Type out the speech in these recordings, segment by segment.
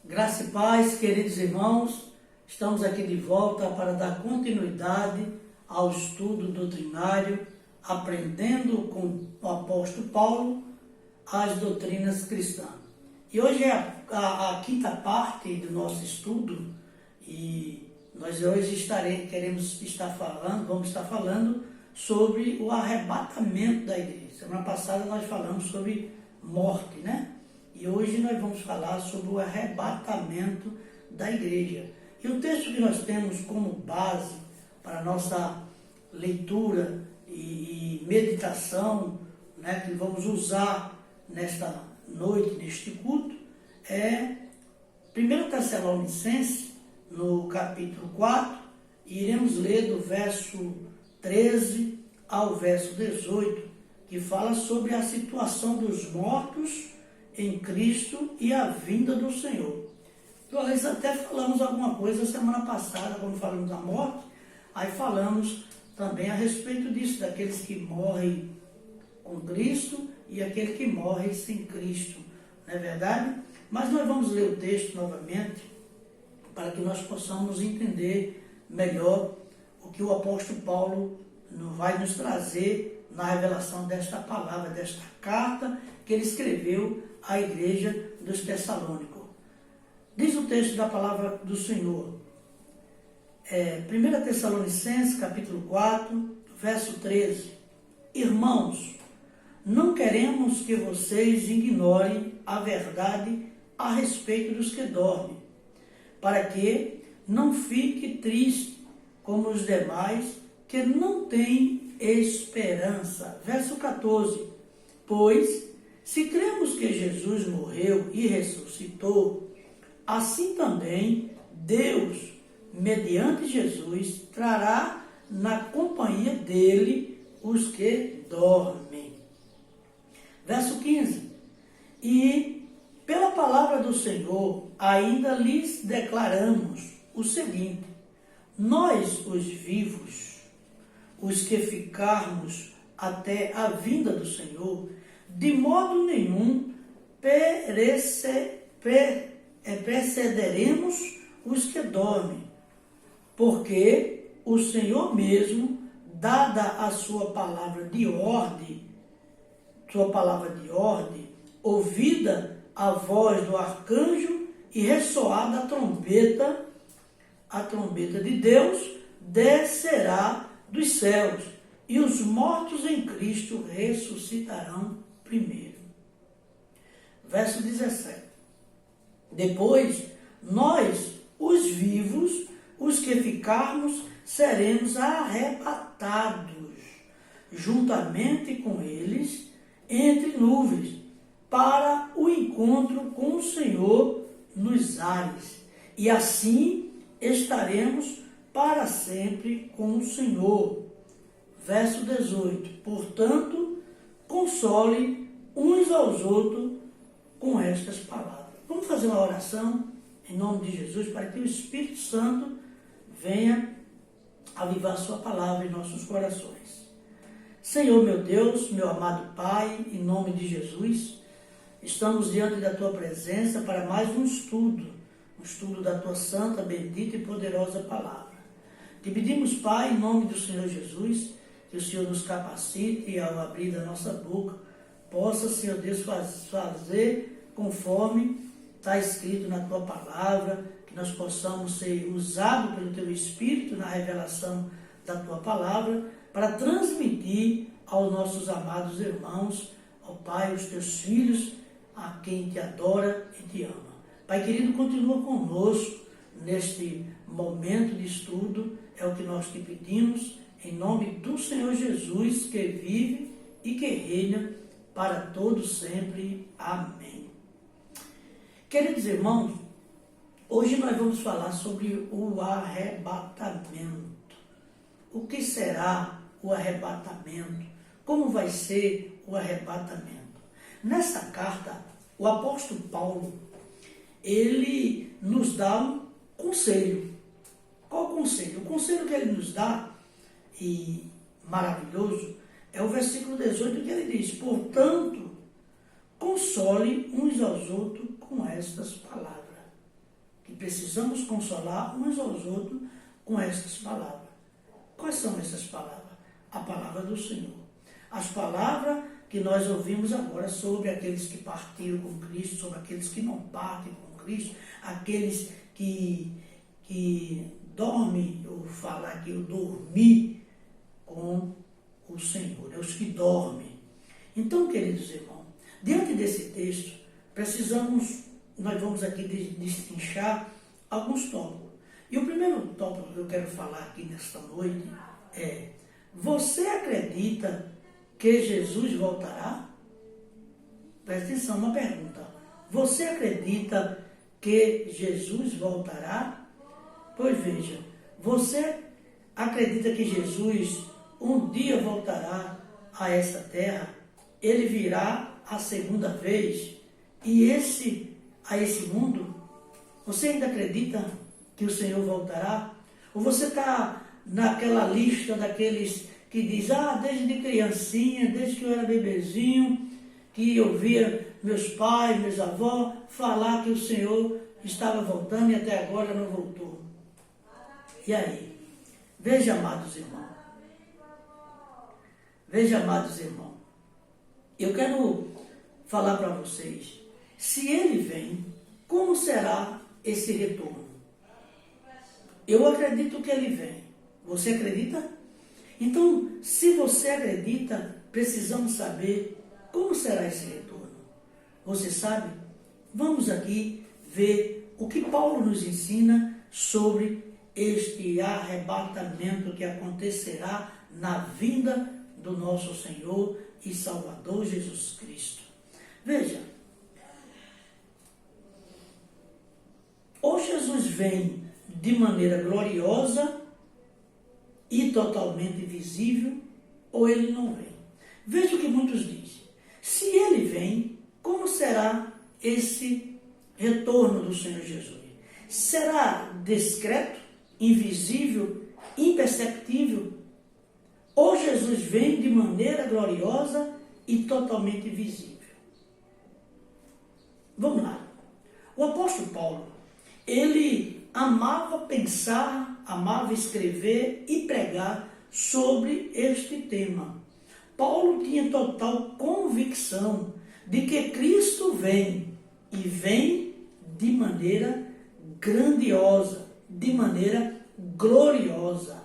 Graça e paz, queridos irmãos, estamos aqui de volta para dar continuidade ao estudo doutrinário, aprendendo com o apóstolo Paulo as doutrinas cristãs. E hoje é a quinta parte do nosso estudo e nós hoje vamos estar falando sobre o arrebatamento da igreja. Semana passada nós falamos sobre morte, né? E hoje nós vamos falar sobre o arrebatamento da igreja. E o texto que nós temos como base para a nossa leitura e meditação, né, que vamos usar nesta noite, neste culto, é 1 Tessalonicenses, no capítulo 4, e iremos ler do verso 13 ao verso 18, que fala sobre a situação dos mortos em Cristo e a vinda do Senhor. Nós até falamos alguma coisa semana passada, quando falamos da morte, aí falamos também a respeito disso, daqueles que morrem com Cristo e aquele que morre sem Cristo, não é verdade? Mas nós vamos ler o texto novamente, para que nós possamos entender melhor o que o apóstolo Paulo vai nos trazer na revelação desta palavra, desta carta que ele escreveu à igreja dos Tessalônicos. Diz o texto da palavra do Senhor, 1 Tessalonicenses, capítulo 4, verso 13. Irmãos, não queremos que vocês ignorem a verdade a respeito dos que dormem, para que não fique triste como os demais que não têm esperança. Verso 14. Pois, se cremos que Jesus morreu e ressuscitou, assim também Deus, mediante Jesus, trará na companhia dele os que dormem. Verso 15. E pela palavra do Senhor ainda lhes declaramos o seguinte: nós, os vivos, os que ficarmos até a vinda do Senhor, de modo nenhum precederemos os que dormem, porque o Senhor mesmo, dada a sua palavra de ordem, ouvida a voz do arcanjo e ressoada a trombeta de Deus, descerá dos céus, e os mortos em Cristo ressuscitarão primeiro. Verso 17. Depois, nós, os vivos, os que ficarmos, seremos arrebatados, juntamente com eles, entre nuvens, para o encontro com o Senhor nos ares. E assim estaremos para sempre com o Senhor. Verso 18. Portanto, console uns aos outros com estas palavras. Vamos fazer uma oração em nome de Jesus para que o Espírito Santo venha avivar sua palavra em nossos corações. Senhor, meu Deus, meu amado Pai, em nome de Jesus, estamos diante da Tua presença para mais um estudo da Tua santa, bendita e poderosa palavra. Te pedimos, Pai, em nome do Senhor Jesus, que o Senhor nos capacite e ao abrir da nossa boca, possa, Senhor Deus, fazer conforme está escrito na Tua palavra, que nós possamos ser usados pelo Teu Espírito na revelação da Tua palavra, para transmitir aos nossos amados irmãos, ao Pai, os Teus filhos, a quem Te adora e Te ama. Pai querido, continua conosco neste momento de estudo, é o que nós Te pedimos, em nome do Senhor Jesus, que vive e que reina para todos sempre. Amém. Queridos irmãos, hoje nós vamos falar sobre o arrebatamento. O que será o arrebatamento? Como vai ser o arrebatamento? Nessa carta, o apóstolo Paulo, ele nos dá um conselho. Qual o conselho? O conselho que ele nos dá, e maravilhoso, é o versículo 18 que ele diz: portanto, console uns aos outros com estas palavras. que precisamos consolar uns aos outros com essas palavras. Quais são essas palavras? A palavra do Senhor. As palavras que nós ouvimos agora sobre aqueles que partiram com Cristo, sobre aqueles que não partem com Cristo, aqueles que dormem, eu falar aqui, eu dormi com o Senhor, os que dormem. Então, queridos irmãos, diante desse texto, nós vamos aqui destrinchar alguns tópicos. E o primeiro tópico que eu quero falar aqui nesta noite é: você acredita que Jesus voltará? Presta atenção, uma pergunta. Você acredita que Jesus voltará? Pois veja, você acredita que Jesus um dia voltará a essa terra? Ele virá a segunda vez e a esse mundo? Você ainda acredita que o Senhor voltará? Ou você está naquela lista daqueles que diz: desde criancinha, desde que eu era bebezinho, que eu via meus pais, meus avós falar que o Senhor estava voltando e até agora não voltou. E aí? Veja, amados irmãos. Veja, amados irmãos. Eu quero falar para vocês. Se ele vem, como será esse retorno? Eu acredito que ele vem. Você acredita? Então, se você acredita, precisamos saber como será esse retorno. Você sabe? Vamos aqui ver o que Paulo nos ensina sobre este arrebatamento que acontecerá na vinda do nosso Senhor e Salvador Jesus Cristo. Veja, ou Jesus vem de maneira gloriosa e totalmente visível, ou ele não vem. Veja o que muitos dizem. Se ele vem, como será esse retorno do Senhor Jesus? Será discreto, invisível, imperceptível? Ou Jesus vem de maneira gloriosa e totalmente visível? Vamos lá. O apóstolo Paulo, ele amava pensar, amava escrever e pregar sobre este tema. Paulo tinha total convicção de que Cristo vem, e vem de maneira grandiosa, de maneira gloriosa.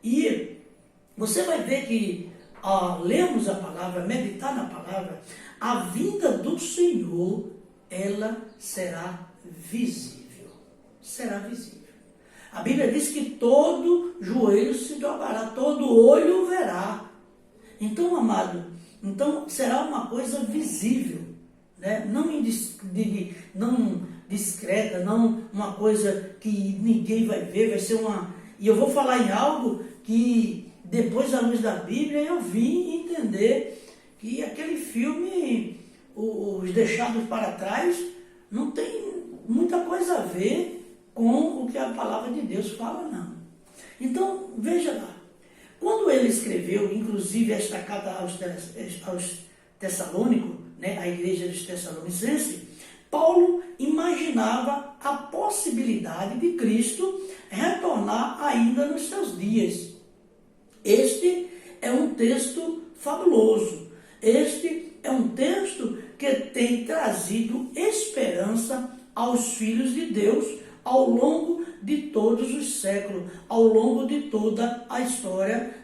E você vai ver que, ao lermos a palavra, meditar na palavra, a vinda do Senhor, ela será visível. Será visível. A Bíblia diz que todo joelho se dobrará, todo olho verá. Então, amado, será uma coisa visível, né? Não discreta, não uma coisa que ninguém vai ver, vai ser uma... E eu vou falar em algo que, depois da luz da Bíblia, eu vim entender que aquele filme, Os Deixados para Trás, não tem muita coisa a ver com o que a palavra de Deus fala, não. Então, veja lá. Quando ele escreveu, inclusive, esta carta aos Tessalônicos, né, a igreja dos Tessalonicenses, Paulo imaginava a possibilidade de Cristo retornar ainda nos seus dias. Este é um texto fabuloso. Este é um texto que tem trazido esperança aos filhos de Deus ao longo de todos os séculos, ao longo de toda a história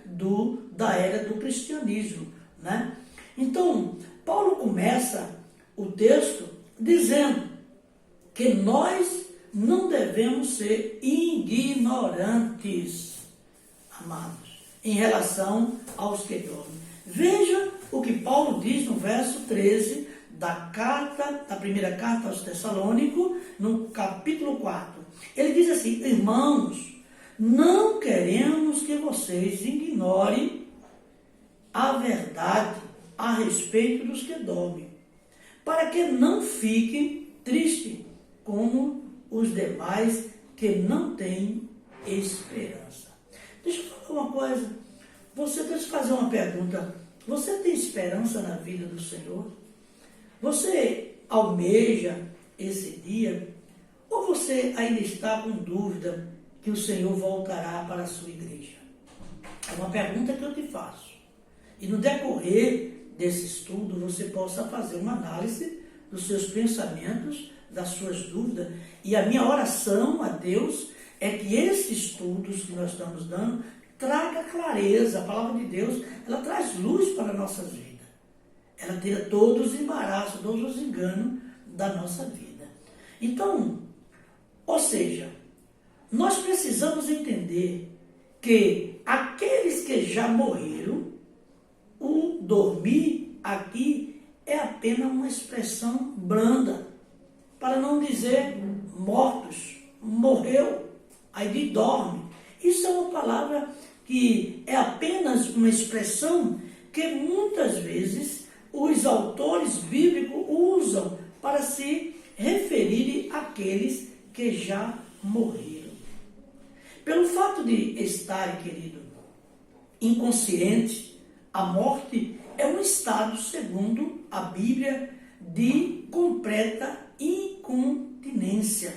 da era do cristianismo, né? Então, Paulo começa o texto dizendo que nós não devemos ser ignorantes, amados, em relação aos que dormem. Veja o que Paulo diz no verso 13 da primeira carta aos Tessalônicos, no capítulo 4. Ele diz assim: irmãos, não queremos que vocês ignorem a verdade a respeito dos que dormem, para que não fiquem tristes como os demais que não têm esperança. Deixa eu falar uma coisa. Deixa eu fazer uma pergunta. Você tem esperança na vida do Senhor? Você almeja esse dia? Ou você ainda está com dúvida que o Senhor voltará para a sua igreja? É uma pergunta que eu te faço. E no decorrer desse estudo, você possa fazer uma análise dos seus pensamentos, das suas dúvidas. E a minha oração a Deus é que esses estudos que nós estamos dando traga clareza. A palavra de Deus, ela traz luz para as nossas vidas. Ela tira todos os embaraços, todos os enganos da nossa vida. Então, ou seja, nós precisamos entender que aqueles que já morreram, o dormir aqui é apenas uma expressão branda, para não dizer mortos, morreu, aí dorme. Isso é uma palavra que é apenas uma expressão que muitas vezes os autores bíblicos usam para se referirem àqueles que já morreram. Pelo fato de estarem, querido, inconsciente, a morte é um estado, segundo a Bíblia, de completa incontinência,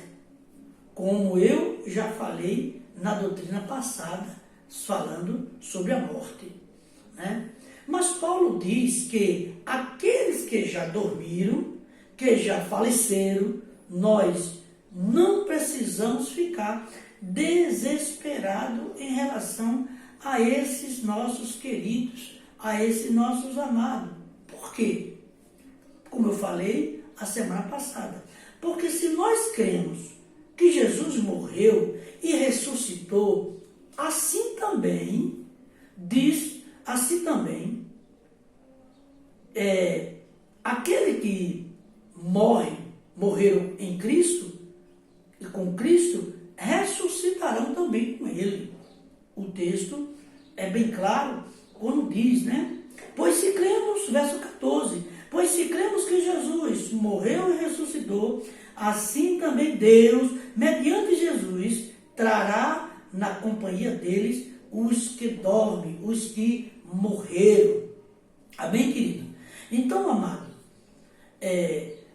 como eu já falei na doutrina passada, falando sobre a morte, né? Mas Paulo diz que aqueles que já dormiram, que já faleceram, nós não precisamos ficar desesperados em relação a esses nossos queridos, a esses nossos amados. Por quê? Como eu falei a semana passada. Porque se nós cremos que Jesus morreu e ressuscitou, assim também, aquele que morreram em Cristo, e com Cristo, ressuscitarão também com ele. O texto é bem claro quando diz, né? Pois se cremos, verso 14, pois se cremos que Jesus morreu e ressuscitou, assim também Deus, mediante Jesus, trará na companhia deles os que dormem, os que morreram. Amém, querido? Então, amado,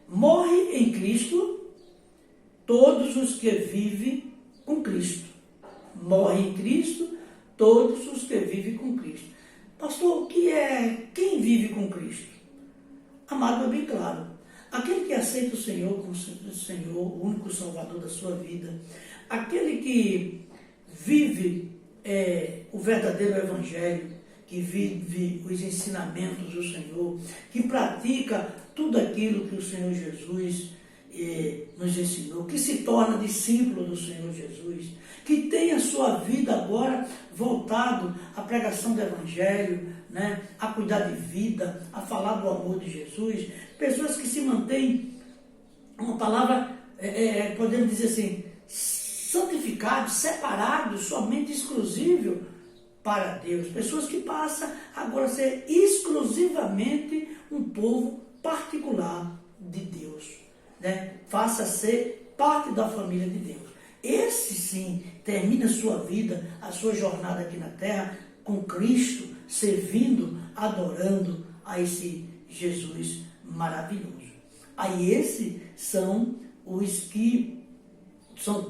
morre em Cristo todos os que vivem com Cristo. Morre em Cristo todos os que vivem com Cristo. Pastor, o que é quem vive com Cristo? Amado, é bem claro. Aquele que aceita o Senhor como Senhor, o único Salvador da sua vida. Aquele que vive o verdadeiro Evangelho, que vive os ensinamentos do Senhor, que pratica tudo aquilo que o Senhor Jesus nos ensinou, que se torna discípulo do Senhor Jesus, que tem a sua vida agora voltado à pregação do Evangelho, né, a cuidar de vida, a falar do amor de Jesus, pessoas que se mantêm, uma palavra, podemos dizer assim, santificados, separados, somente exclusivo para Deus, pessoas que passam agora a ser exclusivamente um povo particular de Deus, né? Faça ser parte da família de Deus. Esse sim termina a sua vida, a sua jornada aqui na terra com Cristo, servindo, adorando a esse Jesus maravilhoso. Aí esses são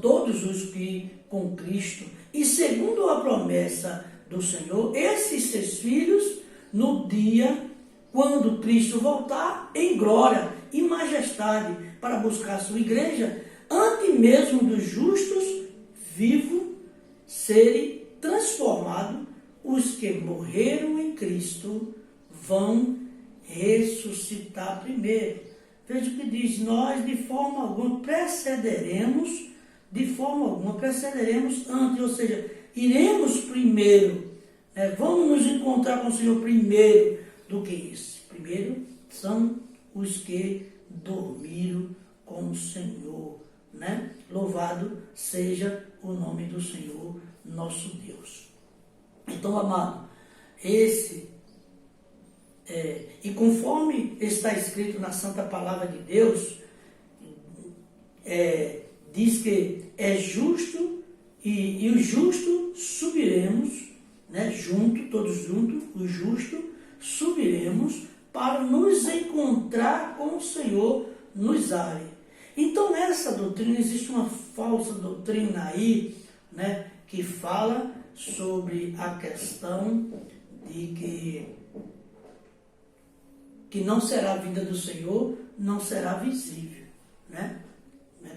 todos os que com Cristo, e segundo a promessa do Senhor, esses seus filhos, no dia quando Cristo voltar em glória e majestade para buscar a sua igreja, antes mesmo dos justos vivos serem transformados, os que morreram em Cristo vão ressuscitar primeiro. Veja o que diz: nós de forma alguma precederemos antes, ou seja, iremos primeiro, vamos nos encontrar com o Senhor primeiro do que isso. Primeiro são os que dormiram com o Senhor, né? Louvado seja o nome do Senhor, nosso Deus. Então, amado, e conforme está escrito na Santa Palavra de Deus, diz que é justo e os justos subiremos, né, todos juntos, os justos subiremos para nos encontrar com o Senhor nos ares. Então, essa doutrina, existe uma falsa doutrina aí, né, que fala sobre a questão de que não será a vinda do Senhor, não será visível, né?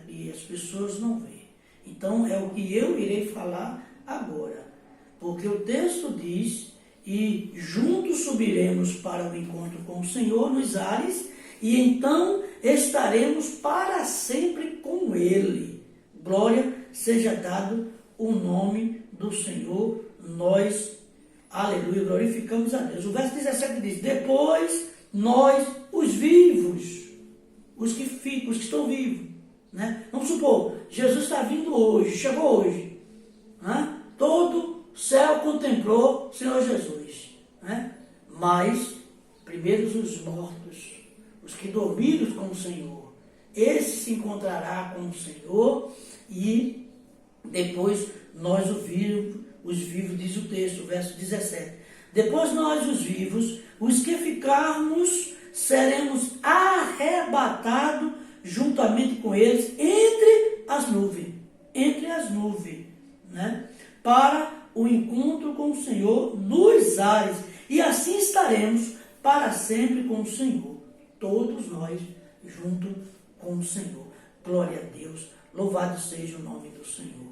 E as pessoas não veem. Então, é o que eu irei falar agora. Porque o texto diz, e juntos subiremos para o encontro com o Senhor nos ares, e então estaremos para sempre com Ele. Glória seja dado o nome do Senhor, nós, aleluia, glorificamos a Deus. O verso 17 diz, depois nós, os vivos, os que estão vivos, né? Vamos supor, Jesus está vindo hoje, chegou hoje, né? Todo o céu contemplou o Senhor Jesus, né? Mas, primeiro os mortos, os que dormiram com o Senhor, esse se encontrará com o Senhor, e depois nós os vivos, diz o texto, verso 17. Depois nós, os vivos, os que ficarmos, seremos arrebatados juntamente com eles entre as nuvens, né? Para o encontro com o Senhor nos ares, e assim estaremos para sempre com o Senhor, todos nós junto com o Senhor. Glória a Deus, louvado seja o nome do Senhor.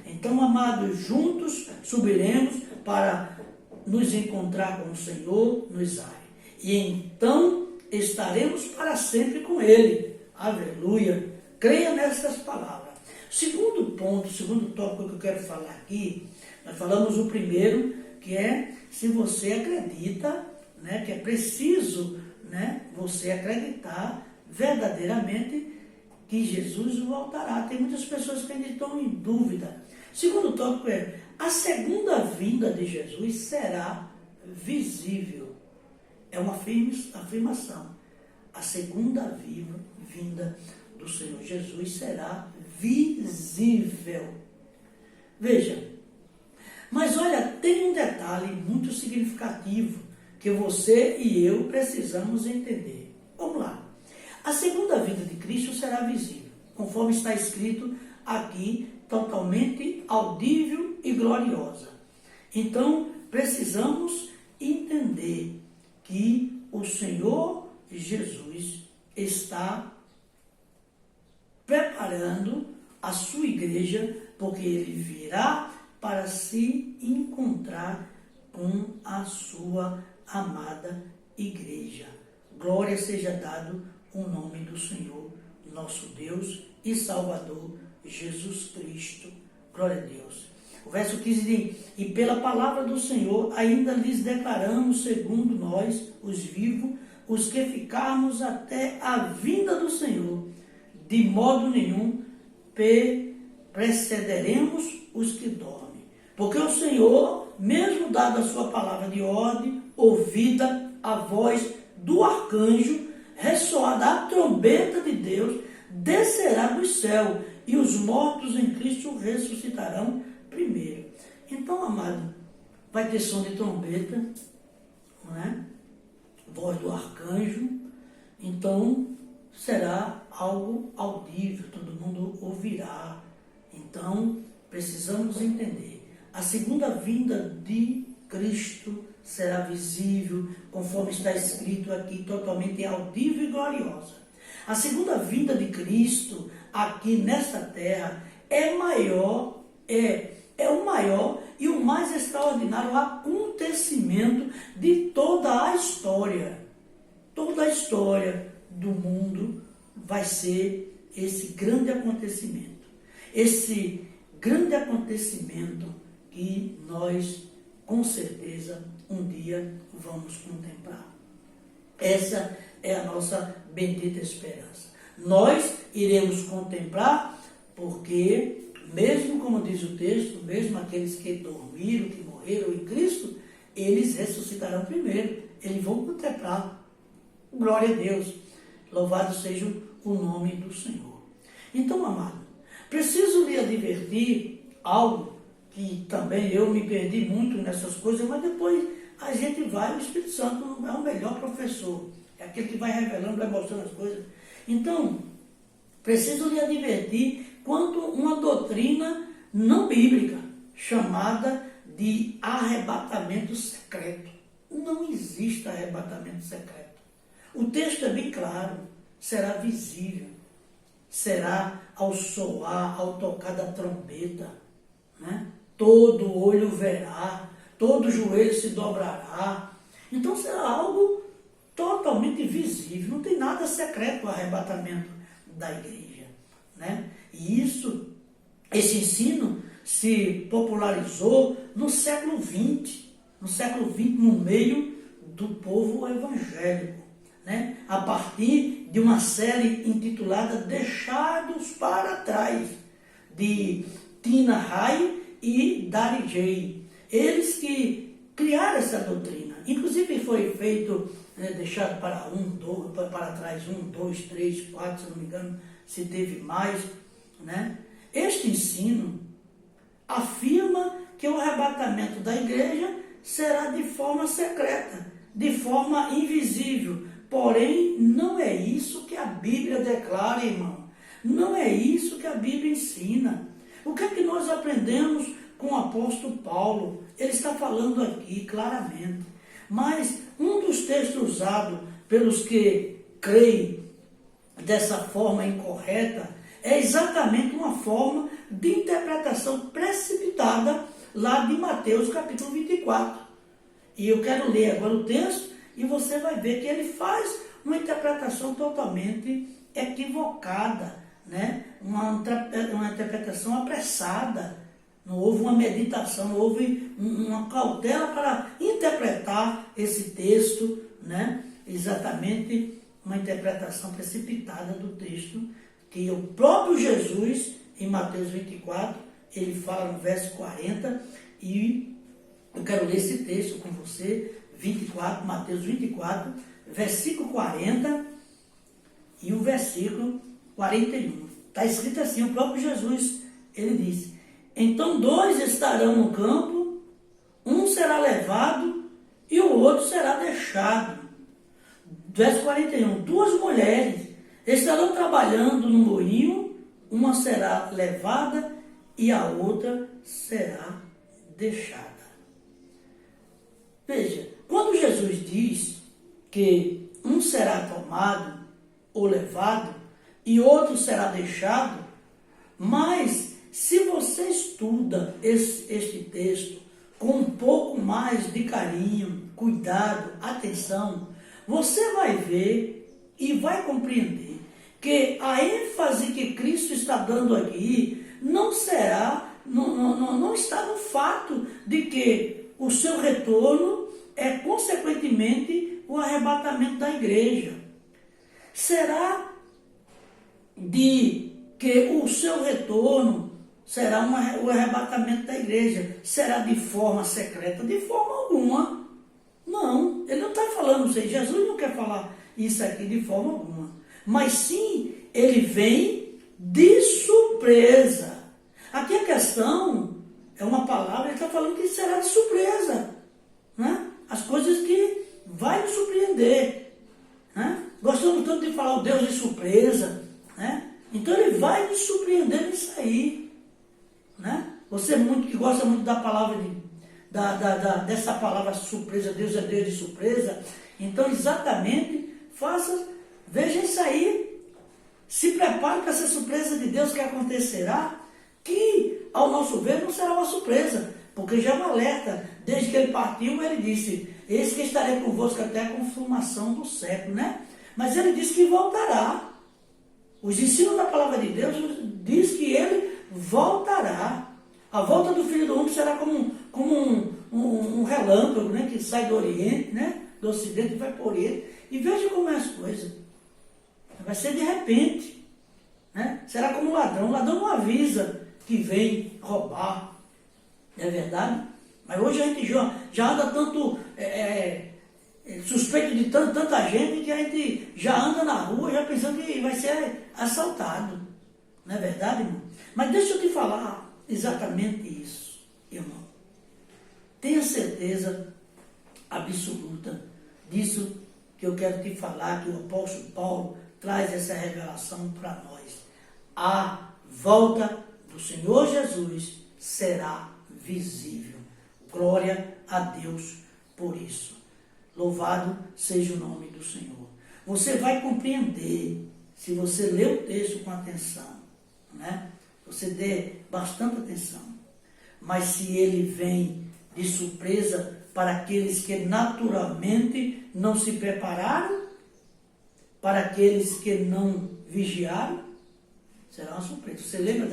Então, amados, juntos subiremos para nos encontrar com o Senhor nos ares, e então estaremos para sempre com Ele. Aleluia! Creia nessas palavras. Segundo ponto, segundo tópico que eu quero falar aqui, nós falamos o primeiro, que é se você acredita, né, que é preciso, né, você acreditar verdadeiramente que Jesus voltará. Tem muitas pessoas que ainda estão em dúvida. Segundo tópico é, a segunda vinda de Jesus será visível. É uma afirmação. A segunda vinda do Senhor Jesus será visível. Veja, mas olha, tem um detalhe muito significativo que você e eu precisamos entender. Vamos lá. A segunda vinda de Cristo será visível, conforme está escrito aqui, totalmente audível e gloriosa. Então, precisamos entender que o Senhor Jesus está preparando a sua igreja, porque Ele virá para se encontrar com a sua amada igreja. Glória seja dado o nome do Senhor, nosso Deus e Salvador, Jesus Cristo. Glória a Deus. O verso 15 diz, e pela palavra do Senhor ainda lhes declaramos, segundo nós, os vivos, os que ficarmos até a vinda do Senhor, de modo nenhum precederemos os que dormem. Porque o Senhor, mesmo dado a sua palavra de ordem, ouvida a voz do arcanjo, ressoada a trombeta de Deus, descerá do céu, e os mortos em Cristo ressuscitarão primeiro. Então, amado, vai ter som de trombeta, não é? Voz do arcanjo, então será algo audível, todo mundo ouvirá. Então, precisamos entender. A segunda vinda de Cristo será visível, conforme está escrito aqui, totalmente audível e gloriosa. A segunda vinda de Cristo aqui nesta terra é o maior e o mais extraordinário acontecimento de toda a história. Toda a história do mundo vai ser esse grande acontecimento. Esse grande acontecimento que nós, com certeza, um dia vamos contemplar. Essa é a nossa bendita esperança. Nós iremos contemplar porque, mesmo como diz o texto, mesmo aqueles que dormiram, que morreram em Cristo, eles ressuscitarão primeiro. Eles vão contemplar. Glória a Deus. Louvado seja o nome do Senhor. Então, amado, preciso lhe advertir algo que também eu me perdi muito nessas coisas, mas depois a gente vai, o Espírito Santo é o melhor professor. É aquele que vai revelando, vai mostrando as coisas. Então, preciso lhe advertir quanto uma doutrina não bíblica, chamada de arrebatamento secreto. Não existe arrebatamento secreto. O texto é bem claro, será visível, será ao soar, ao tocar da trombeta, né? Todo olho verá, todo joelho se dobrará. Então será algo totalmente visível, não tem nada secreto o arrebatamento da igreja, né? E esse ensino se popularizou no século XX, no meio do povo evangélico, né? A partir de uma série intitulada Deixados para Trás, de Tina Hay e Dari J. Eles que criaram essa doutrina. Inclusive foi feito, deixado para trás, 1, 2, 3, 4, se não me engano, se teve mais, né? Este ensino afirma que o arrebatamento da igreja será de forma secreta, de forma invisível. Porém, não é isso que a Bíblia declara, irmão. Não é isso que a Bíblia ensina. O que é que nós aprendemos com o apóstolo Paulo? Ele está falando aqui claramente. Mas um dos textos usados pelos que creem dessa forma incorreta é exatamente uma forma de interpretação precipitada lá de Mateus capítulo 24. E eu quero ler agora o texto e você vai ver que ele faz uma interpretação totalmente equivocada, né? Uma interpretação apressada. Não houve uma meditação, não houve uma cautela para interpretar esse texto, né? Exatamente uma interpretação precipitada do texto, que o próprio Jesus, em Mateus 24, ele fala no verso 40, e eu quero ler esse texto com você, Mateus 24, versículo 40 e o versículo 41. Está escrito assim, o próprio Jesus, ele disse: então 2 estarão no campo, um será levado e o outro será deixado. Verso 41, 2 mulheres estarão trabalhando no moinho, uma será levada e a outra será deixada. Veja, quando Jesus diz que um será tomado ou levado e outro será deixado, mas se você estuda este texto com um pouco mais de carinho, cuidado, atenção, você vai ver e vai compreender que a ênfase que Cristo está dando aqui não está no fato de que o seu retorno é, consequentemente, o arrebatamento da igreja. Será de que o seu retorno será o arrebatamento da igreja? Será de forma secreta? De forma alguma. Não, ele não está falando isso aí. Jesus não quer falar isso aqui de forma alguma. Mas sim, ele vem de surpresa. Aqui a questão é uma palavra, ele está falando que será de surpresa, né? As coisas que vai nos surpreender, né? Gostamos tanto de falar o Deus de surpresa, né? Então ele vai nos surpreender nisso aí, né? Você que gosta muito da palavra dessa palavra surpresa, Deus é Deus de surpresa, então exatamente veja isso aí, se prepare para essa surpresa de Deus que acontecerá, que ao nosso ver não será uma surpresa, porque já é um alerta. Desde que ele partiu, ele disse: eis que estarei convosco até a consumação do século, né? Mas ele disse que voltará. Os ensinos da palavra de Deus diz que ele voltará. A volta do Filho do Homem será como um relâmpago, né? Que sai do Oriente, né? Do Ocidente e vai para o Oriente. E veja como é as coisas. Vai ser de repente, né? Será como um ladrão. O ladrão não avisa que vem roubar. Não é verdade? Mas hoje a gente já anda tanto suspeito de tanta gente que a gente já anda na rua já pensando que vai ser assaltado. Não é verdade, irmão? Mas deixa eu te falar exatamente isso, irmão. Tenha certeza absoluta disso que eu quero te falar, que o apóstolo Paulo traz essa revelação para nós. a volta do Senhor Jesus será visível. Glória a Deus por isso. Louvado seja o nome do Senhor. Você vai compreender, se você ler o texto com atenção, né? Você dê bastante atenção. Mas se ele vem de surpresa para aqueles que naturalmente não se prepararam, para aqueles que não vigiaram, será uma surpresa. Você lembra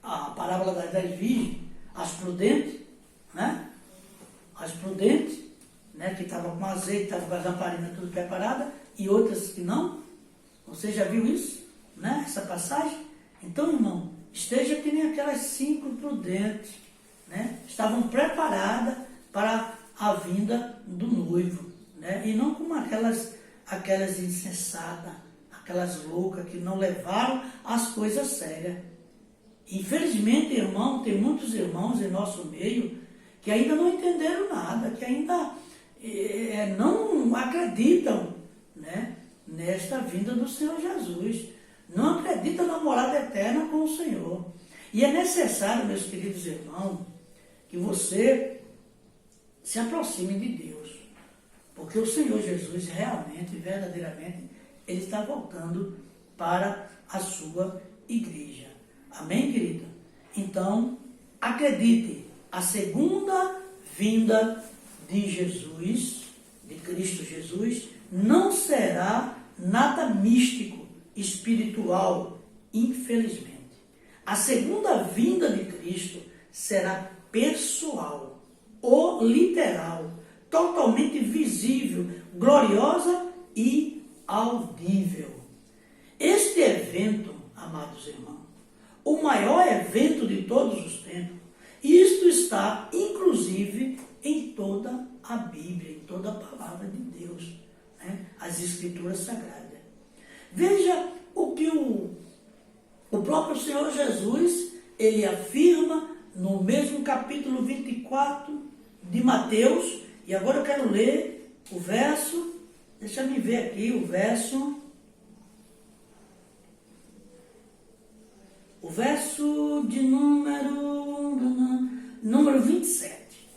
a parábola das 10 virgens? As prudentes, né? As prudentes, né? Que estavam com azeite, estavam com as lamparinas tudo preparada, e outras que não. Você já viu isso, né? Essa passagem? Então, irmão, esteja que nem aquelas 5 prudentes, né? Estavam preparadas para a vinda do noivo, né? E não como aquelas insensatas, aquelas loucas que não levaram as coisas sérias. Infelizmente, irmão, tem muitos irmãos em nosso meio que ainda não entenderam nada, que ainda não acreditam, né, nesta vinda do Senhor Jesus. Não acreditam na morada eterna com o Senhor. E é necessário, meus queridos irmãos, que você se aproxime de Deus. Porque o Senhor Jesus realmente, verdadeiramente, Ele está voltando para a sua igreja. Amém, querida? Então, acredite, a segunda vinda de Jesus, de Cristo Jesus, não será nada místico, espiritual, infelizmente. A segunda vinda de Cristo será pessoal, ou literal, totalmente visível, gloriosa e audível. Este evento, amados irmãos, o maior evento de todos os tempos, isto está, inclusive, em toda a Bíblia, em toda a palavra de Deus, né? As Escrituras Sagradas. Veja o que o próprio Senhor Jesus, ele afirma no mesmo capítulo 24 de Mateus, e agora eu quero ler o verso, deixa eu ver aqui o verso de número 27.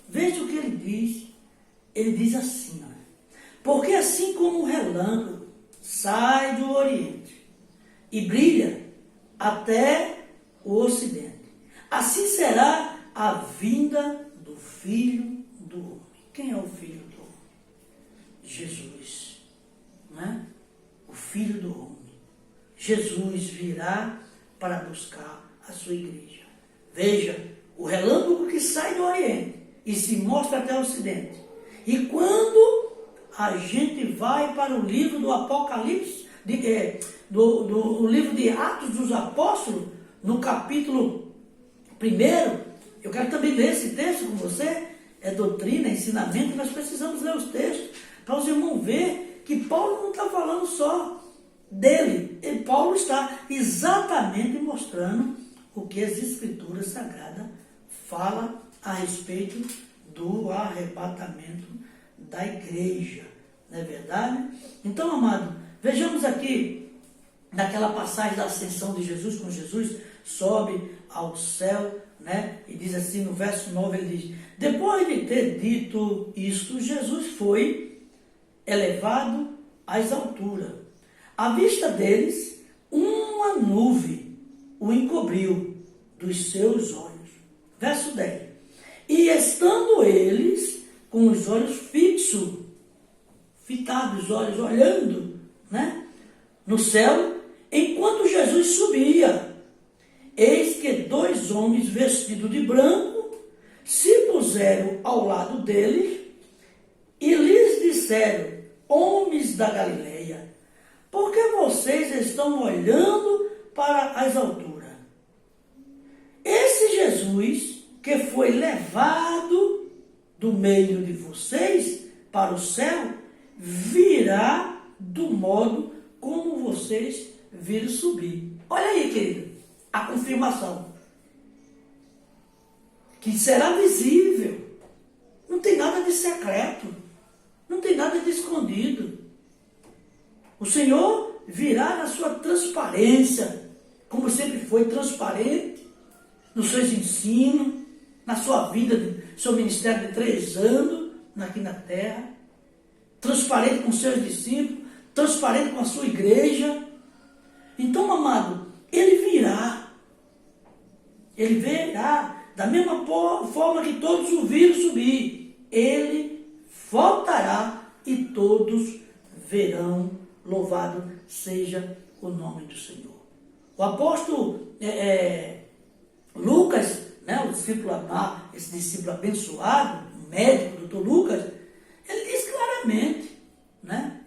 Veja o que ele diz. Ele diz assim, ó, porque assim como o relâmpago sai do Oriente e brilha até o Ocidente, assim será a vinda do Filho do Homem. Quem é o Filho do Homem? Jesus, né? O Filho do Homem. Jesus virá para buscar a sua igreja. Veja, o relâmpago que sai do Oriente e se mostra até o Ocidente. E quando a gente vai para o livro do Apocalipse, do livro de Atos dos Apóstolos, no capítulo 1, eu quero também ler esse texto com você, é doutrina, ensinamento, nós precisamos ler os textos, para os irmãos ver que Paulo não está falando só dele, Paulo está exatamente mostrando o que as Escrituras Sagradas falam a respeito do arrebatamento da igreja, não é verdade? Então, amado, vejamos aqui naquela passagem da ascensão de Jesus, quando Jesus sobe ao céu, né? E diz assim no verso 9, ele diz, depois de ter dito isto, Jesus foi elevado às alturas. À vista deles, uma nuvem o encobriu dos seus olhos. Verso 10. E estando eles com os olhos fitados, os olhos olhando, né, no céu, enquanto Jesus subia, eis que 2 homens vestidos de branco se puseram ao lado deles e lhes disseram, homens da Galileia, por que vocês estão olhando para as alturas? Esse Jesus que foi levado do meio de vocês para o céu, virá do modo como vocês viram subir. Olha aí, querido, a confirmação. Que será visível. Não tem nada de secreto. Não tem nada de escondido. O Senhor virá na sua transparência, como sempre foi transparente nos seus ensinos, na sua vida, seu ministério de 3 anos aqui na terra, transparente com seus discípulos, transparente com a sua igreja. Então, amado, ele virá da mesma forma que todos o viram subir, ele voltará e todos verão. Louvado seja o nome do Senhor. O apóstolo Lucas, né, esse discípulo abençoado, o médico, o doutor Lucas, ele diz claramente, né,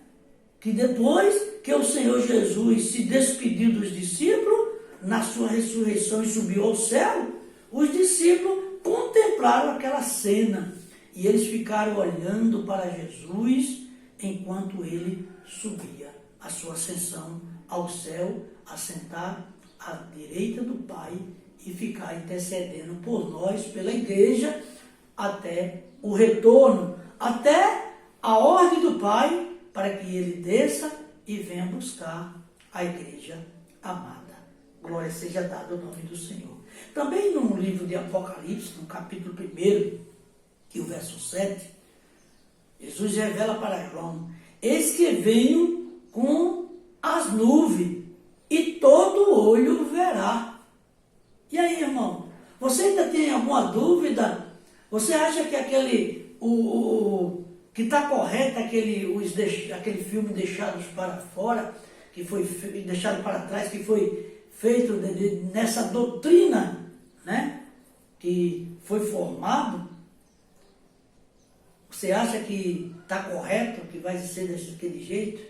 que depois que o Senhor Jesus se despediu dos discípulos, na sua ressurreição e subiu ao céu, os discípulos contemplaram aquela cena e eles ficaram olhando para Jesus enquanto ele subia a sua ascensão ao céu, assentar à direita do Pai e ficar intercedendo por nós, pela igreja, até o retorno, até a ordem do Pai, para que ele desça e venha buscar a igreja amada. Glória seja dada ao nome do Senhor. Também no livro de Apocalipse, no capítulo 1, que o verso 7, Jesus revela para João: eis que venho com as nuvens, e todo olho verá. E aí, irmão, você ainda tem alguma dúvida? Você acha que que está correto aquele filme Deixados para Fora, que foi deixado para trás, que foi feito nessa doutrina, né, que foi formado? Você acha que está correto, que vai ser daquele jeito?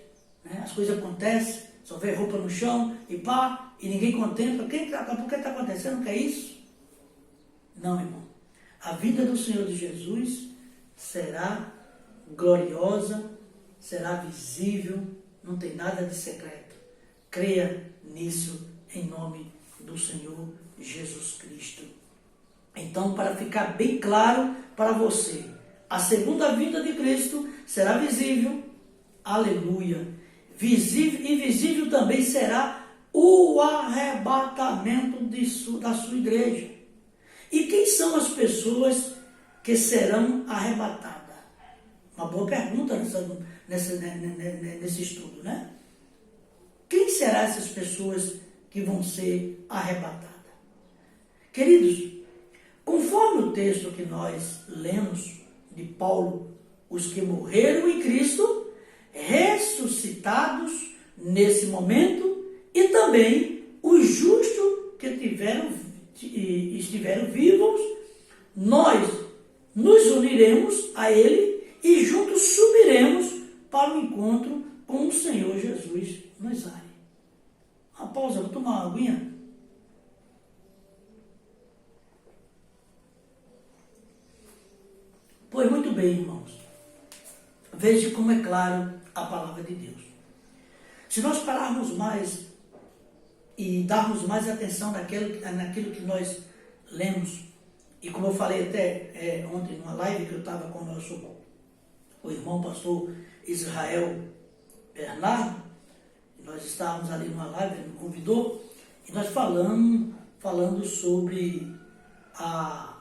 Né? As coisas acontecem, só vê roupa no chão e pá, e ninguém contempla. Por que está acontecendo? Que é isso? Não, irmão. A vida do Senhor de Jesus será gloriosa, será visível, não tem nada de secreto. Creia nisso em nome do Senhor Jesus Cristo. Então, para ficar bem claro para você, a segunda vinda de Cristo será visível, aleluia. Visível também será o arrebatamento da sua igreja. E quem são as pessoas que serão arrebatadas? Uma boa pergunta nesse estudo, né? Quem serão essas pessoas que vão ser arrebatadas? Queridos, conforme o texto que nós lemos de Paulo, os que morreram em Cristo, ressuscitados nesse momento, e também os justos que estiveram vivos, nós nos uniremos a Ele e juntos subiremos para o encontro com o Senhor Jesus nos ares. Uma pausa, vou tomar uma aguinha. Pois muito bem, irmãos. Veja como é claro a palavra de Deus. Se nós pararmos mais e darmos mais atenção naquilo que nós lemos, e como eu falei até ontem numa live que eu estava com o irmão pastor Israel Bernardo, nós estávamos ali numa live, ele me convidou, e nós falando sobre a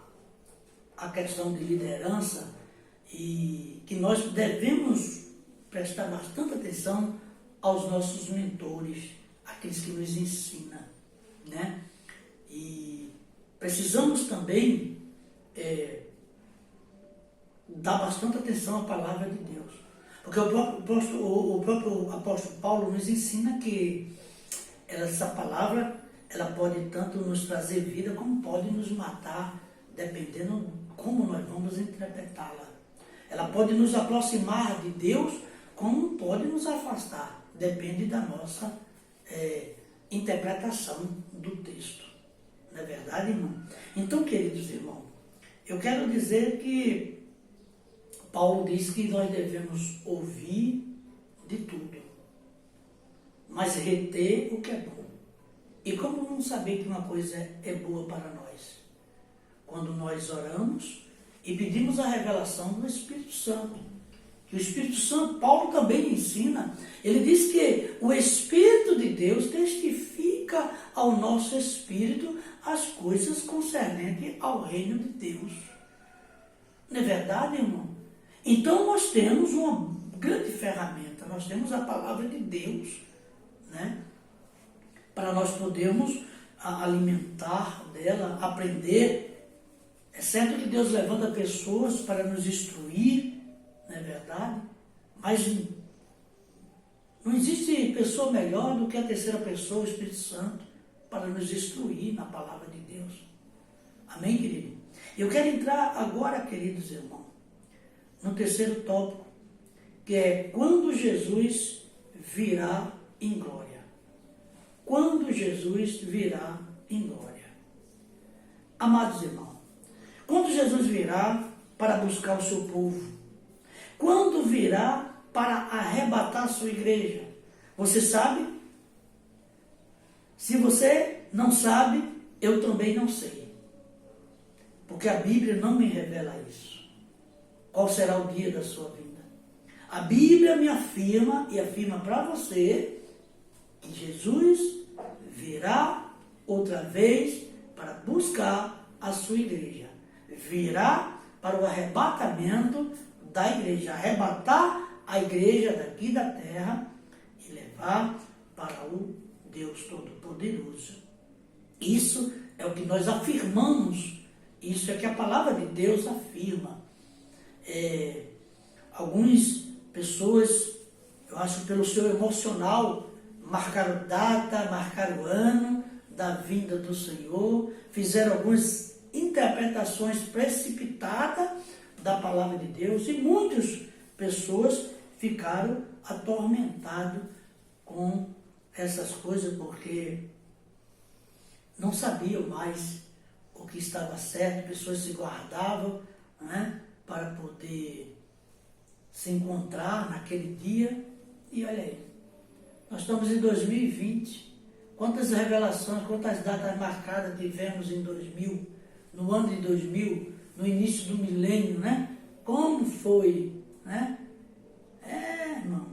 questão de liderança, e que nós devemos prestar bastante atenção aos nossos mentores, aqueles que nos ensinam, né? E precisamos também dar bastante atenção à palavra de Deus, porque o próprio apóstolo Paulo nos ensina que essa palavra, ela pode tanto nos trazer vida, como pode nos matar, dependendo como nós vamos interpretá-la. Ela pode nos aproximar de Deus, como pode nos afastar. Depende da nossa interpretação do texto. Não é verdade, irmão? Então, queridos irmãos, eu quero dizer que Paulo diz que nós devemos ouvir de tudo, mas reter o que é bom. E como não saber que uma coisa é boa para nós? Quando nós oramos e pedimos a revelação do Espírito Santo, que o Espírito Santo, Paulo também ensina. Ele diz que o Espírito de Deus testifica ao nosso espírito as coisas concernentes ao reino de Deus. Não é verdade, irmão? Então nós temos uma grande ferramenta, nós temos a palavra de Deus, né? Para nós podermos alimentar dela, aprender. É certo que Deus levanta pessoas para nos instruir, não é verdade? Mas não existe pessoa melhor do que a terceira pessoa, o Espírito Santo, para nos instruir na palavra de Deus. Amém, querido? Eu quero entrar agora, queridos irmãos, no terceiro tópico, que é quando Jesus virá em glória. Quando Jesus virá em glória. Amados irmãos, quando Jesus virá para buscar o seu povo, quando virá para arrebatar a sua igreja, você sabe? Se você não sabe, eu também não sei. Porque a Bíblia não me revela isso. Qual será o dia da sua vida? A Bíblia me afirma e afirma para você que Jesus virá outra vez para buscar a sua igreja. Virá para o arrebatamento da igreja. Arrebatar a igreja daqui da terra e levar para o Deus Todo-Poderoso. Isso é o que nós afirmamos. Isso é que a palavra de Deus afirma. Algumas pessoas, eu acho que pelo seu emocional, marcaram data, marcaram ano da vinda do Senhor, fizeram algumas interpretações precipitadas da palavra de Deus e muitas pessoas ficaram atormentadas com essas coisas porque não sabiam mais o que estava certo, pessoas se guardavam, né, para poder se encontrar naquele dia. E olha aí, nós estamos em 2020, quantas revelações, quantas datas marcadas tivemos em 2000, no ano de 2000, no início do milênio, né? Como foi, né? Irmão,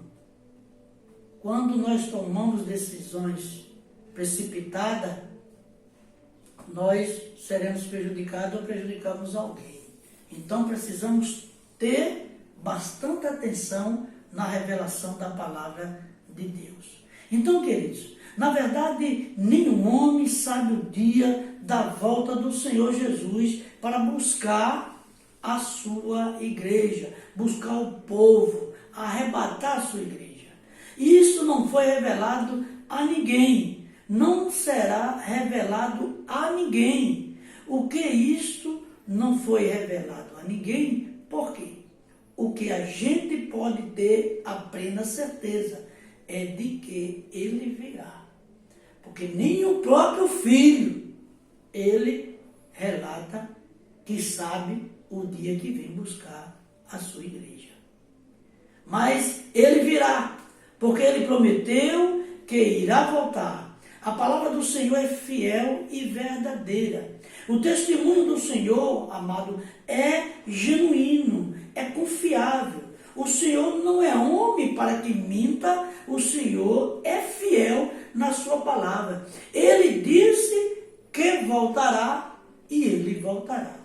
quando nós tomamos decisões precipitadas, nós seremos prejudicados ou prejudicamos alguém. Então precisamos ter bastante atenção na revelação da palavra de Deus. Então, queridos, na verdade, nenhum homem sabe o dia da volta do Senhor Jesus para buscar a sua igreja, buscar o povo, arrebatar a sua igreja. Isso não foi revelado a ninguém, não será revelado a ninguém. O que isto não foi revelado a ninguém? Por quê? O que a gente pode ter a plena certeza é de que ele virá. Porque nem o próprio Filho, ele relata que sabe o dia que vem buscar a sua igreja. Mas ele virá, porque ele prometeu que irá voltar. A palavra do Senhor é fiel e verdadeira. O testemunho do Senhor, amado, é genuíno, é confiável. O Senhor não é homem para que minta, o Senhor é fiel na sua palavra. Ele disse que voltará e ele voltará.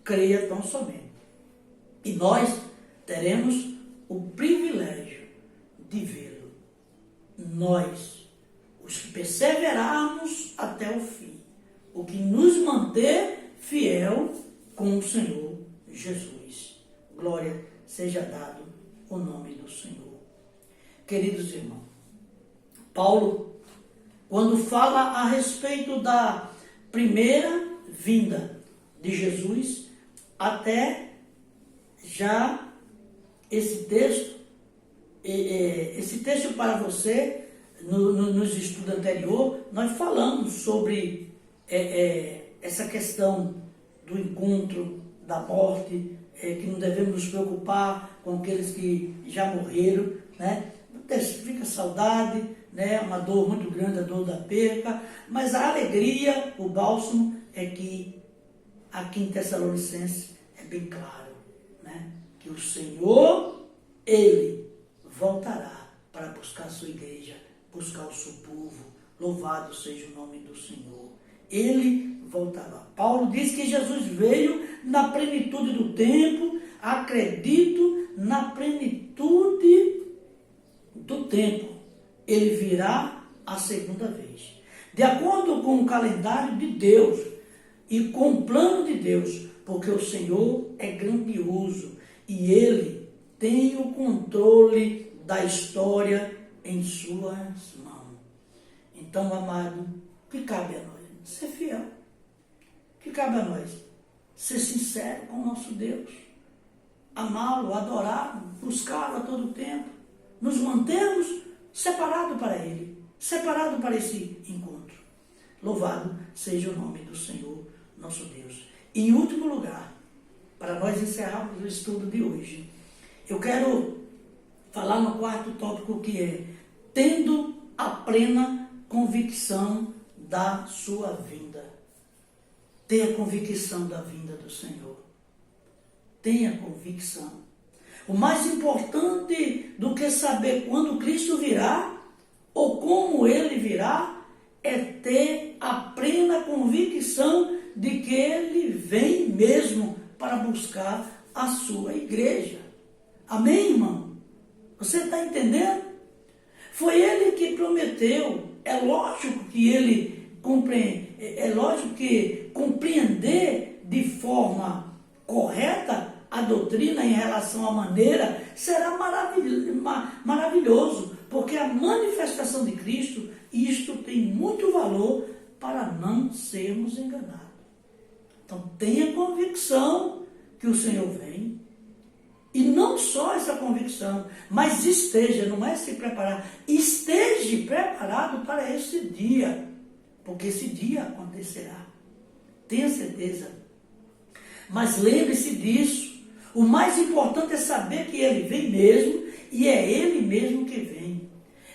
Creia tão somente. E nós teremos o privilégio de vê-lo. Nós, os que perseverarmos até o fim, o que nos manter fiel com o Senhor Jesus. Glória seja dado o nome do Senhor. Queridos irmãos, Paulo, quando fala a respeito da primeira vinda de Jesus, até já esse texto para você, nos estudos anteriores, nós falamos sobre essa questão do encontro, da morte, que não devemos nos preocupar com aqueles que já morreram, né? Fica saudade, né? Uma dor muito grande, a dor da perca, mas a alegria, o bálsamo, é que aqui em Tessalonicenses é bem claro, né? Que o Senhor Ele voltará para buscar a sua igreja, buscar o seu povo. Louvado seja o nome do Senhor. Ele voltará. Paulo diz que Jesus veio na plenitude do tempo. Acredito na plenitude do tempo. Ele virá a segunda vez. De acordo com o calendário de Deus e com o plano de Deus, porque o Senhor é grandioso e Ele tem o controle da história em suas mãos. Então, amado, o que cabe a nós? Ser fiel. O que cabe a nós? Ser sincero com o nosso Deus. Amá-lo, adorá-lo, buscá-lo a todo tempo. Nos mantermos separados para Ele, separados para esse encontro. Louvado seja o nome do Senhor, nosso Deus. E em último lugar, para nós encerrarmos o estudo de hoje, eu quero falar no quarto tópico, que é tendo a plena convicção da sua vinda. Tenha convicção da vinda do Senhor. Tenha convicção. O mais importante do que saber quando Cristo virá ou como Ele virá é ter a plena convicção de que Ele vem mesmo para buscar a sua igreja. Amém, irmão? Você está entendendo? Foi Ele que prometeu. É lógico que compreender de forma correta a doutrina em relação à maneira será maravilhoso, porque a manifestação de Cristo, isto tem muito valor para não sermos enganados. Então tenha convicção que o Senhor vem, e não só essa convicção, mas esteja, não é se preparar, esteja preparado para esse dia, porque esse dia acontecerá. Tenha certeza. Mas lembre-se disso. O mais importante é saber que Ele vem mesmo, e é Ele mesmo que vem.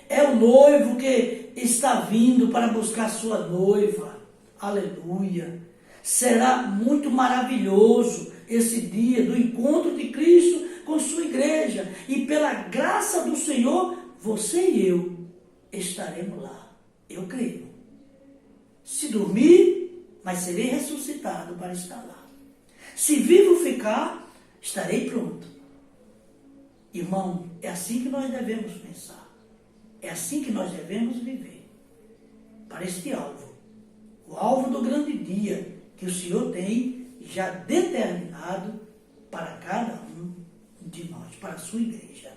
É o noivo que está vindo para buscar sua noiva. Aleluia. Será muito maravilhoso esse dia do encontro de Cristo com sua igreja. E pela graça do Senhor, você e eu estaremos lá. Eu creio. Se dormir, mas serei ressuscitado para estar lá. Se vivo ficar, estarei pronto. Irmão, é assim que nós devemos pensar. É assim que nós devemos viver. Para este alvo. O alvo do grande dia que o Senhor tem já determinado para cada um de nós, para a sua igreja.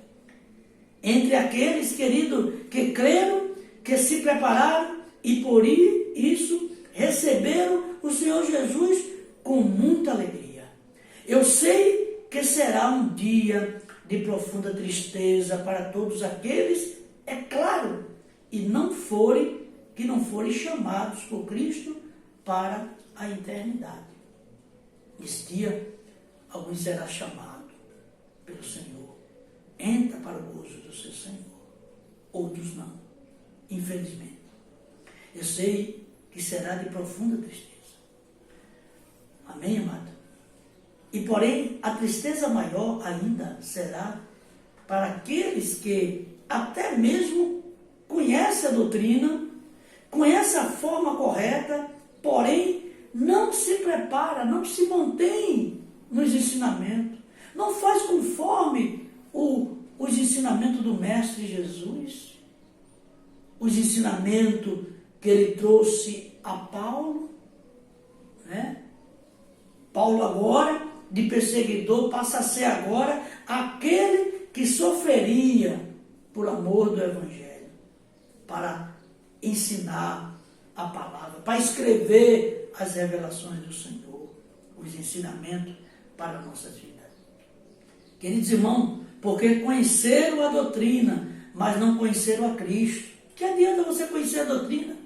Entre aqueles, querido, que creram, que se prepararam e por isso receberam o Senhor Jesus com muita alegria. Eu sei que será um dia de profunda tristeza para todos aqueles, é claro, que não forem chamados por Cristo para a eternidade. Nesse dia, alguns será chamado pelo Senhor. Entra para o gozo do seu Senhor. Outros não, infelizmente. Eu sei que será de profunda tristeza. Amém, amado? E porém, a tristeza maior ainda será para aqueles que até mesmo conhecem a doutrina, conhecem a forma correta, porém não se prepara, não se mantém nos ensinamentos, não faz conforme os ensinamentos do Mestre Jesus, os ensinamentos que ele trouxe a Paulo, né? Paulo agora, de perseguidor, passa a ser agora aquele que sofreria por amor do Evangelho, para ensinar a palavra, para escrever as revelações do Senhor, os ensinamentos para a nossa vida. Queridos irmãos, porque conheceram a doutrina, mas não conheceram a Cristo. Que adianta você conhecer a doutrina?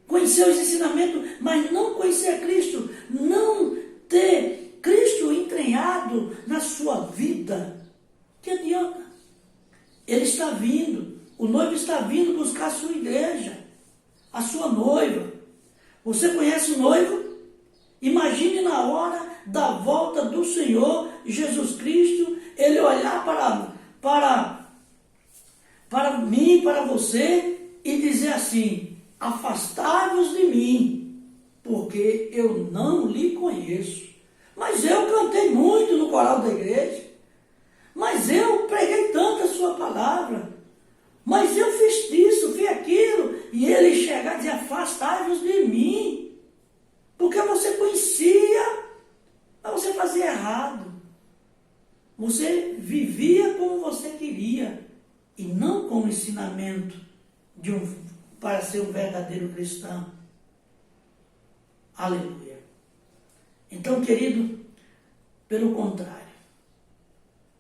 Conhecer os ensinamentos, mas não conhecer a Cristo, não ter Cristo entranhado na sua vida. Que adianta? Ele está vindo, o noivo está vindo buscar a sua igreja, a sua noiva. Você conhece o noivo? Imagine na hora da volta do Senhor Jesus Cristo, ele olhar para mim, para você, e dizer assim: afastai-vos de mim, porque eu não lhe conheço. Mas eu cantei muito no coral da igreja, mas eu preguei tanto a sua palavra, mas eu fiz isso, fiz aquilo, e ele chegar e dizer: afastai-vos de mim, porque você conhecia, mas você fazia errado. Você vivia como você queria, e não com o ensinamento para ser um verdadeiro cristão. Aleluia. Então, querido, pelo contrário,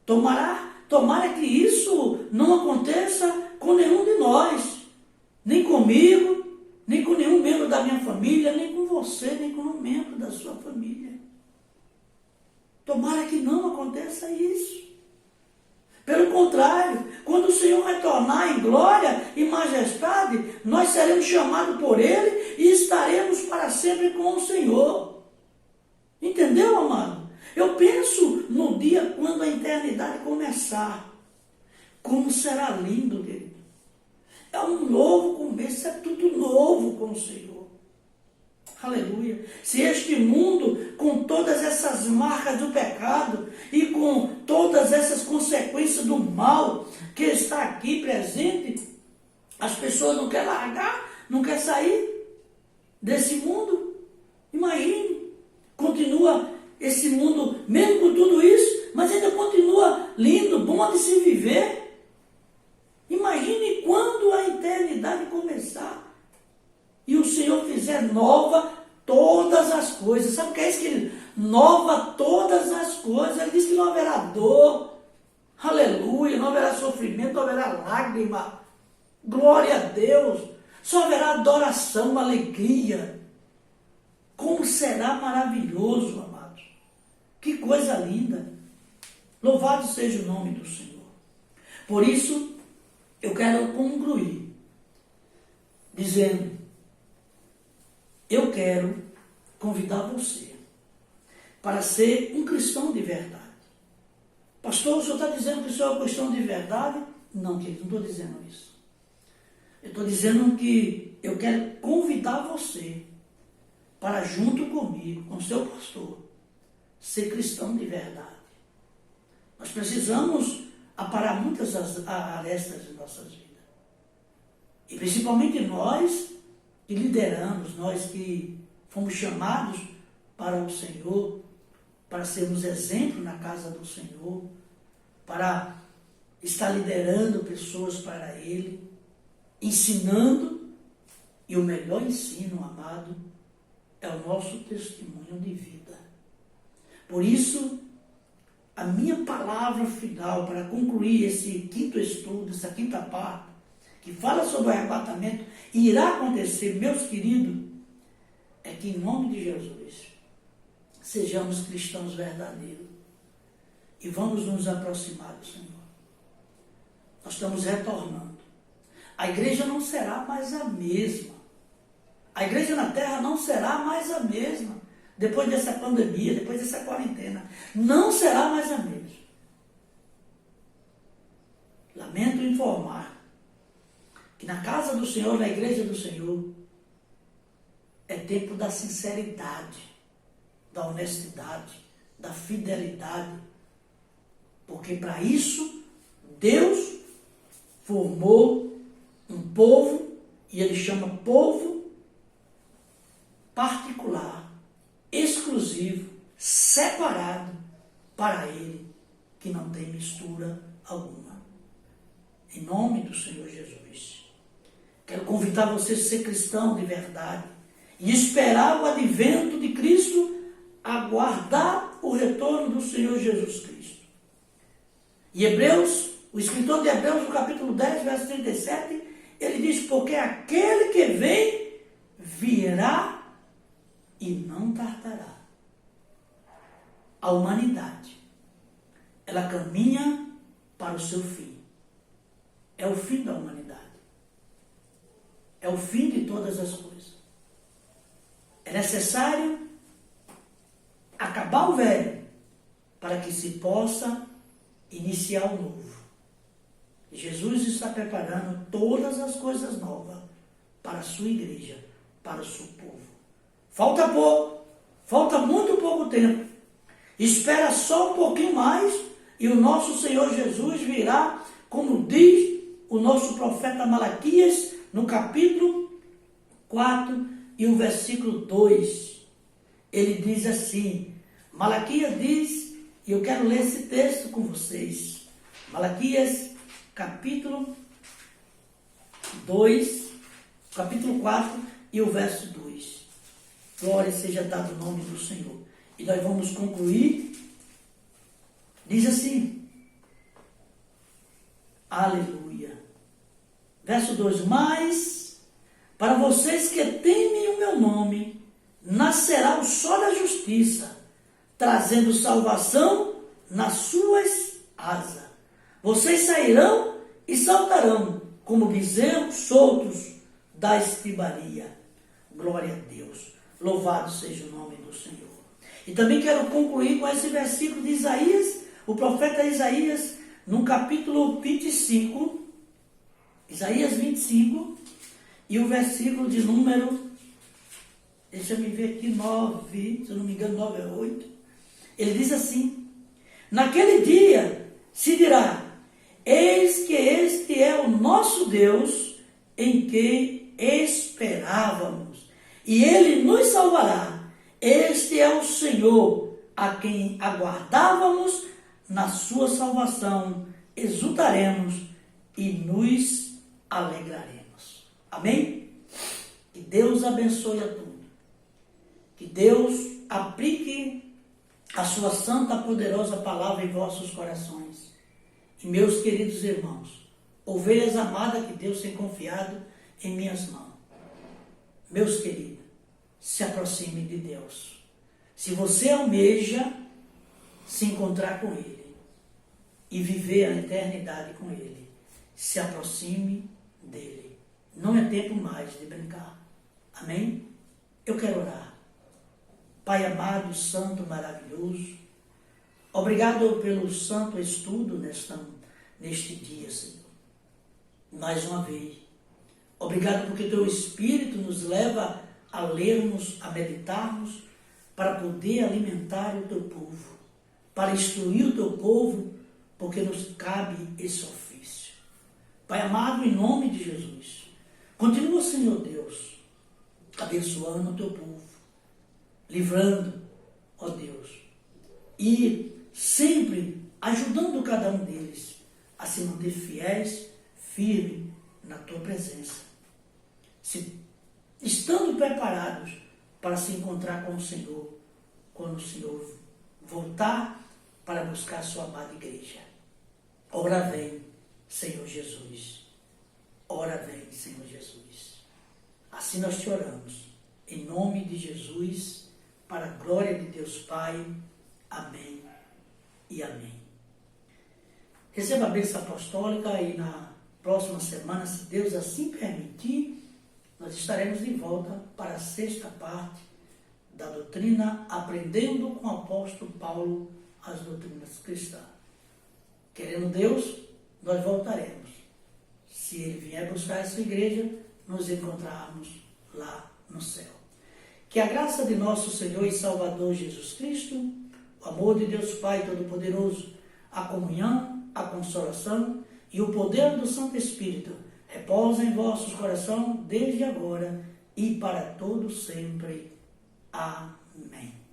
tomara que isso não aconteça com nenhum de nós, nem comigo, nem com nenhum membro da minha família, nem com você, nem com um membro da sua família. Tomara que não aconteça isso. Pelo contrário, quando o Senhor retornar em glória e majestade, nós seremos chamados por Ele e estaremos para sempre com o Senhor. Entendeu, amado? Eu penso no dia quando a eternidade começar. Como será lindo, querido. É um novo começo, é tudo novo com o Senhor. Aleluia. Se este mundo, com todas essas marcas do pecado e com todas essas consequências do mal que está aqui presente, as pessoas não querem largar, não querem sair desse mundo. Imagine, continua esse mundo, mesmo com tudo isso, mas ainda continua lindo, bom de se viver. Imagine quando a eternidade começar e o Senhor fizer nova todas as coisas. Sabe o que é isso, querido? Nova todas as coisas. Ele diz que não haverá dor. Aleluia. Não haverá sofrimento, não haverá lágrima. Glória a Deus. Só haverá adoração, alegria. Como será maravilhoso, amados. Que coisa linda. Louvado seja o nome do Senhor. Por isso, eu quero concluir dizendo: eu quero convidar você para ser um cristão de verdade. Pastor, o senhor está dizendo que o senhor é um cristão de verdade? Não, querido, não estou dizendo isso. Eu estou dizendo que eu quero convidar você para, junto comigo, com o seu pastor, ser cristão de verdade. Nós precisamos aparar muitas arestas de nossas vidas. E principalmente nós que lideramos, nós que fomos chamados para o Senhor, para sermos exemplo na casa do Senhor, para estar liderando pessoas para Ele, ensinando, e o melhor ensino, amado, é o nosso testemunho de vida. Por isso, a minha palavra final para concluir esse quinto estudo, essa quinta parte, que fala sobre o arrebatamento, e irá acontecer, meus queridos, é que em nome de Jesus, sejamos cristãos verdadeiros e vamos nos aproximar do Senhor. Nós estamos retornando. A igreja não será mais a mesma. A igreja na terra não será mais a mesma. Depois dessa pandemia, depois dessa quarentena, não será mais a mesma. Lamento informar que na casa do Senhor, na igreja do Senhor, é tempo da sinceridade, da honestidade, da fidelidade. Porque para isso, Deus formou um povo, e Ele chama povo particular, exclusivo, separado para Ele, que não tem mistura alguma. Em nome do Senhor Jesus. Quero convidar você a ser cristão de verdade e esperar o advento de Cristo, aguardar o retorno do Senhor Jesus Cristo. E Hebreus, o escritor de Hebreus, no capítulo 10, verso 37, ele diz: porque aquele que vem, virá e não tardará. A humanidade, ela caminha para o seu fim. É o fim da humanidade. É o fim de todas as coisas. É necessário acabar o velho para que se possa iniciar o novo. Jesus está preparando todas as coisas novas para a sua igreja, para o seu povo. Falta pouco, falta muito pouco tempo. Espera só um pouquinho mais e o nosso Senhor Jesus virá, como diz o nosso profeta Malaquias, no capítulo 4 e o versículo 2. Ele diz assim, Malaquias diz, e eu quero ler esse texto com vocês. Malaquias, capítulo 2, capítulo 4 e o verso 2. Glória seja dado o nome do Senhor. E nós vamos concluir. Diz assim, aleluia. Verso 2, mas para vocês que temem o meu nome, nascerá o sol da justiça, trazendo salvação nas suas asas. Vocês sairão e saltarão, como bezerros soltos da estribaria. Glória a Deus. Louvado seja o nome do Senhor. E também quero concluir com esse versículo de Isaías, o profeta Isaías, no capítulo 25, Isaías 25, e o versículo de número, deixa eu me ver aqui, 9, se eu não me engano, 9 é 8. Ele diz assim, naquele dia se dirá, eis que este é o nosso Deus, em quem esperávamos, e ele nos salvará. Este é o Senhor, a quem aguardávamos, na sua salvação exultaremos e nos alegraremos. Amém? Que Deus abençoe a todos. Que Deus aplique a sua santa, poderosa palavra em vossos corações. E meus queridos irmãos, ovelhas amadas que Deus tem confiado em minhas mãos. Meus queridos, se aproxime de Deus. Se você almeja se encontrar com Ele e viver a eternidade com Ele, se aproxime dEle. Não é tempo mais de brincar. Amém? Eu quero orar. Pai amado, santo, maravilhoso, obrigado pelo santo estudo neste dia, Senhor. Mais uma vez, obrigado porque Teu Espírito nos leva a lermos, a meditarmos, para poder alimentar o Teu povo, para instruir o Teu povo, porque nos cabe esse ofício. Pai amado, em nome de Jesus, continua, Senhor Deus, abençoando o Teu povo, livrando, ó Deus, e sempre ajudando cada um deles a se manter fiéis, firmes na Tua presença, estando preparados para se encontrar com o Senhor, quando o Senhor voltar para buscar a sua amada igreja. Ora vem, Senhor Jesus. Ora vem, Senhor Jesus. Assim nós te oramos, em nome de Jesus, para a glória de Deus Pai. Amém e amém. Receba a bênção apostólica e na próxima semana, se Deus assim permitir, nós estaremos de volta para a sexta parte da doutrina, aprendendo com o apóstolo Paulo as doutrinas cristãs. Querendo Deus, nós voltaremos. Se Ele vier buscar essa igreja, nos encontrarmos lá no céu. Que a graça de nosso Senhor e Salvador Jesus Cristo, o amor de Deus Pai Todo-Poderoso, a comunhão, a consolação e o poder do Santo Espírito repousa em vossos corações desde agora e para todo sempre. Amém.